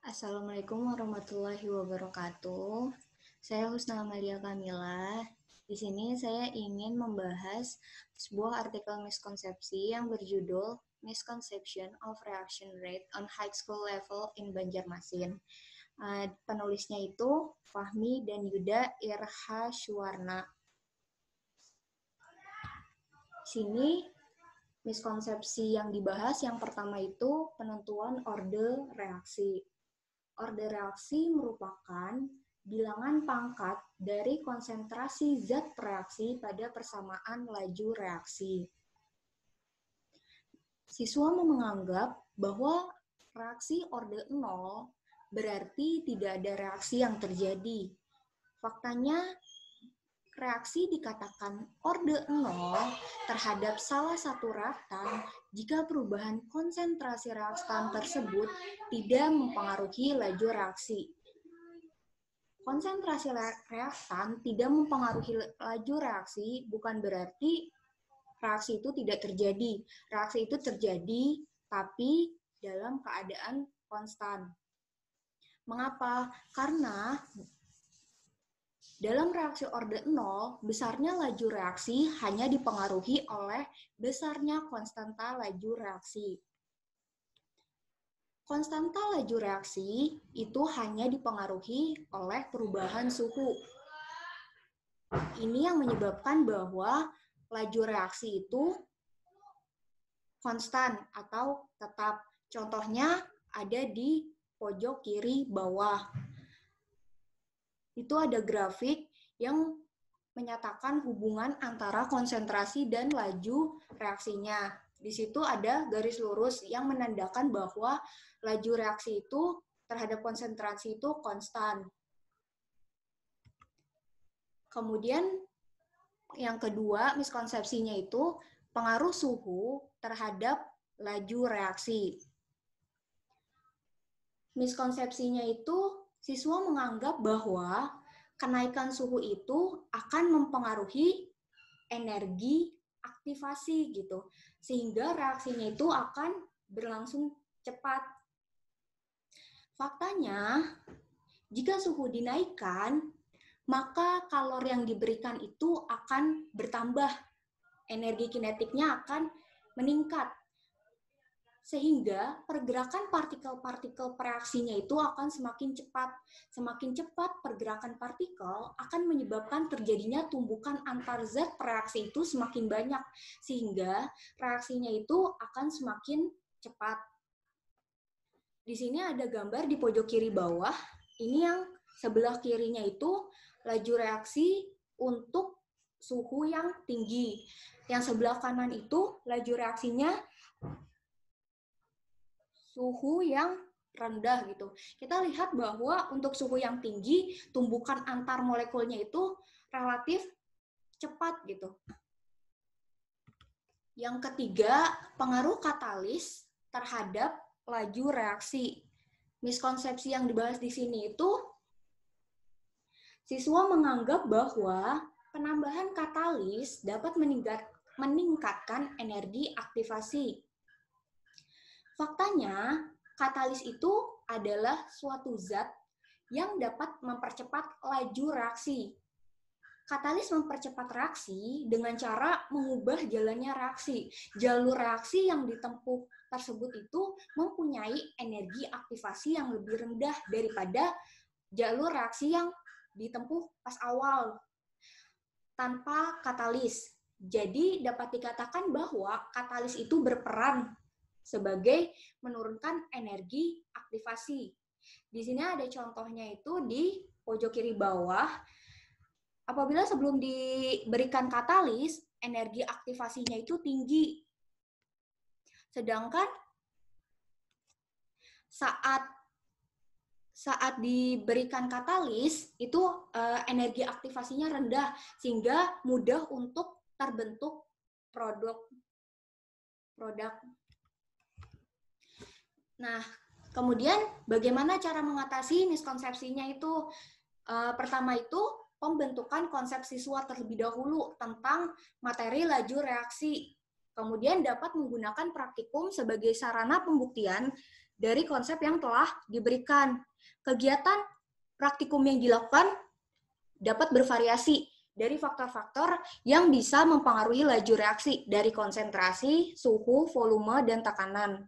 Assalamualaikum warahmatullahi wabarakatuh. Saya Husna Amalia Kamila. Di sini saya ingin membahas sebuah artikel miskonsepsi yang berjudul Misconception of Reaction Rate on High School Level in Banjarmasin. Penulisnya itu Fahmi dan Yuda Irhaswarna. Sini miskonsepsi yang dibahas yang pertama itu penentuan orde reaksi. Orde reaksi merupakan bilangan pangkat dari konsentrasi zat reaksi pada persamaan laju reaksi. Siswa menganggap bahwa reaksi orde 0 berarti tidak ada reaksi yang terjadi. Faktanya, reaksi dikatakan orde 0 terhadap salah satu reaktan jika perubahan konsentrasi reaktan tersebut tidak mempengaruhi laju reaksi. Konsentrasi reaktan tidak mempengaruhi laju reaksi bukan berarti reaksi itu tidak terjadi. Reaksi itu terjadi, tapi dalam keadaan konstan. Mengapa? Karena dalam reaksi orde 0, besarnya laju reaksi hanya dipengaruhi oleh besarnya konstanta laju reaksi. Konstanta laju reaksi itu hanya dipengaruhi oleh perubahan suhu. Ini yang menyebabkan bahwa laju reaksi itu konstan atau tetap. Contohnya ada di pojok kiri bawah. Itu ada grafik yang menyatakan hubungan antara konsentrasi dan laju reaksinya. Di situ ada garis lurus yang menandakan bahwa laju reaksi itu terhadap konsentrasi itu konstan. Kemudian yang kedua, miskonsepsinya itu pengaruh suhu terhadap laju reaksi. Miskonsepsinya itu siswa menganggap bahwa kenaikan suhu itu akan mempengaruhi energi aktivasi gitu. Sehingga reaksinya itu akan berlangsung cepat. Faktanya, jika suhu dinaikkan, maka kalori yang diberikan itu akan bertambah. Energi kinetiknya akan meningkat. Sehingga pergerakan partikel-partikel reaksinya itu akan semakin cepat. Semakin cepat pergerakan partikel akan menyebabkan terjadinya tumbukan antar zat reaksi itu semakin banyak. Sehingga reaksinya itu akan semakin cepat. Di sini ada gambar di pojok kiri bawah. Ini yang sebelah kirinya itu laju reaksi untuk suhu yang tinggi. Yang sebelah kanan itu laju reaksinya suhu yang rendah gitu. Kita lihat bahwa untuk suhu yang tinggi, tumbukan antar molekulnya itu relatif cepat gitu. Yang ketiga, pengaruh katalis terhadap laju reaksi. Miskonsepsi yang dibahas di sini itu siswa menganggap bahwa penambahan katalis dapat meningkatkan energi aktivasi. Faktanya, katalis itu adalah suatu zat yang dapat mempercepat laju reaksi. Katalis mempercepat reaksi dengan cara mengubah jalannya reaksi. Jalur reaksi yang ditempuh tersebut itu mempunyai energi aktivasi yang lebih rendah daripada jalur reaksi yang ditempuh pas awal tanpa katalis. Jadi dapat dikatakan bahwa katalis itu berperan sebagai menurunkan energi aktivasi. Di sini ada contohnya itu di pojok kiri bawah. Apabila sebelum diberikan katalis, energi aktivasinya itu tinggi. Sedangkan saat diberikan katalis, itu energi aktivasinya rendah, sehingga mudah untuk terbentuk produk. Nah, kemudian bagaimana cara mengatasi miskonsepsinya itu? Pertama itu pembentukan konsep siswa terlebih dahulu tentang materi laju reaksi. Kemudian dapat menggunakan praktikum sebagai sarana pembuktian dari konsep yang telah diberikan. Kegiatan praktikum yang dilakukan dapat bervariasi dari faktor-faktor yang bisa mempengaruhi laju reaksi dari konsentrasi, suhu, volume, dan tekanan.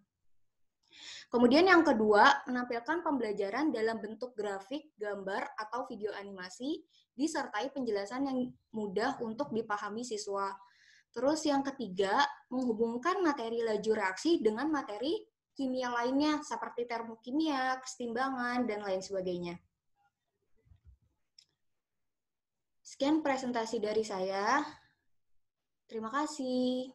Kemudian yang kedua, menampilkan pembelajaran dalam bentuk grafik, gambar, atau video animasi, disertai penjelasan yang mudah untuk dipahami siswa. Terus yang ketiga, menghubungkan materi laju reaksi dengan materi kimia lainnya, seperti termokimia, kesetimbangan, dan lain sebagainya. Sekian presentasi dari saya. Terima kasih.